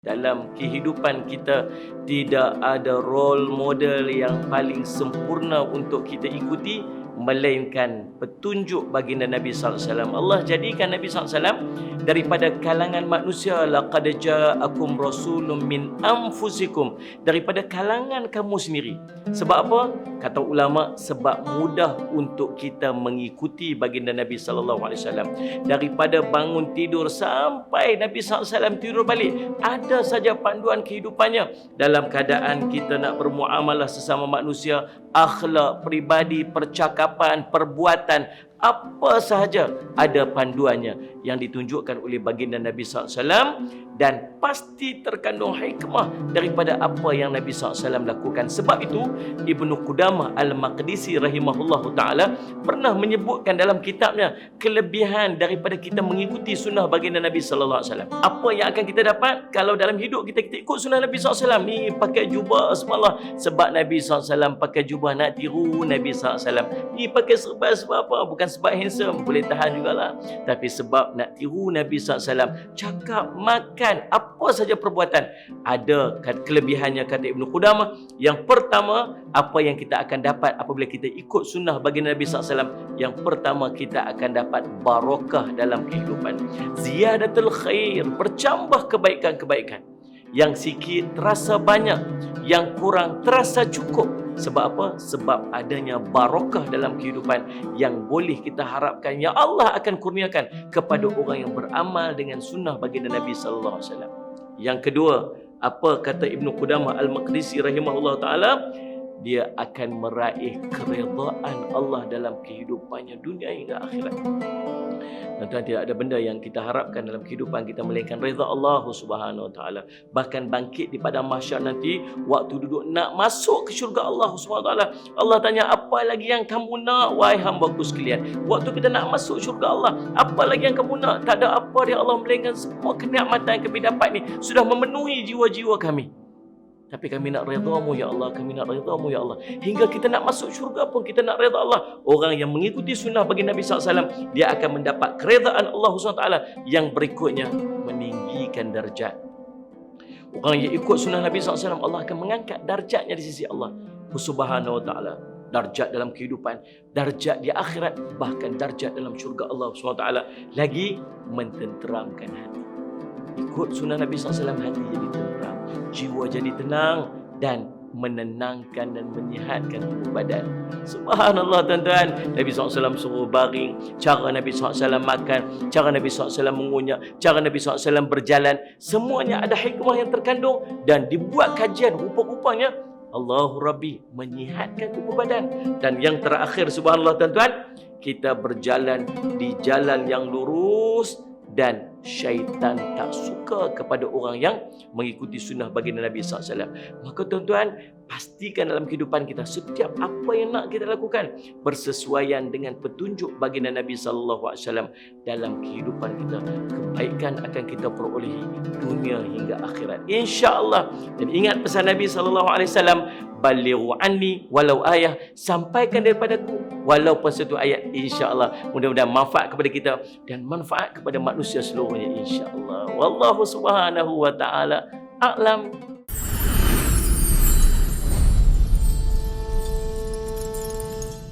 Dalam kehidupan kita tidak ada role model yang paling sempurna untuk kita ikuti melainkan petunjuk baginda Nabi sallallahu alaihi wasallam. Allah jadikan Nabi sallallahu alaihi wasallam daripada kalangan manusia, laqad ja'akum rasulun min anfusikum, daripada kalangan kamu sendiri. Sebab apa? Kata ulama, sebab mudah untuk kita mengikuti baginda Nabi sallallahu alaihi wasallam. Daripada bangun tidur sampai Nabi sallallahu alaihi wasallam tidur balik, ada saja panduan kehidupannya. Dalam keadaan kita nak bermuamalah sesama manusia, akhlak pribadi, percakapan, perbuatan, apa sahaja ada panduannya yang ditunjukkan oleh baginda Nabi SAW, dan pasti terkandung hikmah daripada apa yang Nabi SAW lakukan. Sebab itu Ibnu Qudamah Al-Maqdisi rahimahullah ta'ala pernah menyebutkan dalam kitabnya kelebihan daripada kita mengikuti sunnah baginda Nabi SAW. Apa yang akan kita dapat kalau dalam hidup kita ikut sunnah Nabi SAW? Ni pakai jubah semalah sebab Nabi SAW pakai jubah, nak tiru Nabi SAW. Ni pakai serban sebab apa? Bukan sebab handsome, boleh tahan jugalah, tapi sebab nak tiru Nabi SAW. Cakap, makan, apa saja perbuatan ada kelebihannya, kata Ibnu Qudamah. Yang pertama, apa yang kita akan dapat apabila kita ikut sunnah baginda Nabi SAW? Yang pertama, kita akan dapat barakah dalam kehidupan, ziyadatul khair, bercambah kebaikan-kebaikan. Yang sikit terasa banyak, yang kurang terasa cukup. Sebab apa? Sebab adanya barakah dalam kehidupan yang boleh kita harapkan ya Allah akan kurniakan kepada orang yang beramal dengan sunnah baginda Nabi sallallahu alaihi wasallam. Yang kedua, apa kata Ibnu Qudamah Al-Maqdisi rahimahullah taala? Dia akan meraih keredaan Allah dalam kehidupannya dunia hingga akhirat. Tuan-tuan, tidak ada benda yang kita harapkan dalam kehidupan kita melainkan redha Allah Subhanahu Wa Taala. Bahkan bangkit di padang mahsyar nanti, waktu duduk nak masuk ke syurga Allah Subhanahu Wa Taala, Allah tanya, apa lagi yang kamu nak wahai hamba-Ku sekalian? Waktu kita nak masuk syurga Allah, apa lagi yang kamu nak? Tak ada apa dia Allah melainkan semua kenikmatan yang kami dapat ni sudah memenuhi jiwa-jiwa kami. Tapi kami nak redha-Mu ya Allah, kami nak redha-Mu ya Allah. Hingga kita nak masuk syurga pun kita nak redha Allah. Orang yang mengikuti sunnah bagi Nabi SAW, dia akan mendapat keredaan Allah SWT. Yang berikutnya, meninggikan darjat. Orang yang ikut sunnah Nabi SAW, Allah akan mengangkat darjatnya di sisi Allah Subhanahu Wa Taala. Darjat dalam kehidupan, darjat di akhirat, bahkan darjat dalam syurga Allah SWT. Lagi mententeramkan hati. Ikut sunnah Nabi SAW, hati jadi tenteram, jiwa jadi tenang, dan menenangkan dan menyihatkan tubuh badan. Subhanallah tuan-tuan, Nabi SAW suruh baring, cara Nabi SAW makan, cara Nabi SAW mengunyah, cara Nabi SAW berjalan, semuanya ada hikmah yang terkandung dan dibuat kajian. Rupa-rupanya Allahu Rabbi menyihatkan tubuh badan. Dan yang terakhir, subhanallah tuan-tuan, kita berjalan di jalan yang lurus dan syaitan tak suka kepada orang yang mengikuti sunnah baginda Nabi SAW. Maka tuan-tuan, pastikan dalam kehidupan kita setiap apa yang nak kita lakukan bersesuaian dengan petunjuk baginda Nabi SAW dalam kehidupan kita. Kebaikan akan kita perolehi dunia hingga akhirat, insya-Allah. Dan ingat pesan Nabi SAW, balighu anni walau ayah, sampaikan daripadaku walaupun satu ayat, insya-Allah. Mudah-mudahan manfaat kepada kita dan manfaat kepada manusia seluruhnya, insya-Allah. Wallahu subhanahu wa ta'ala a'lam.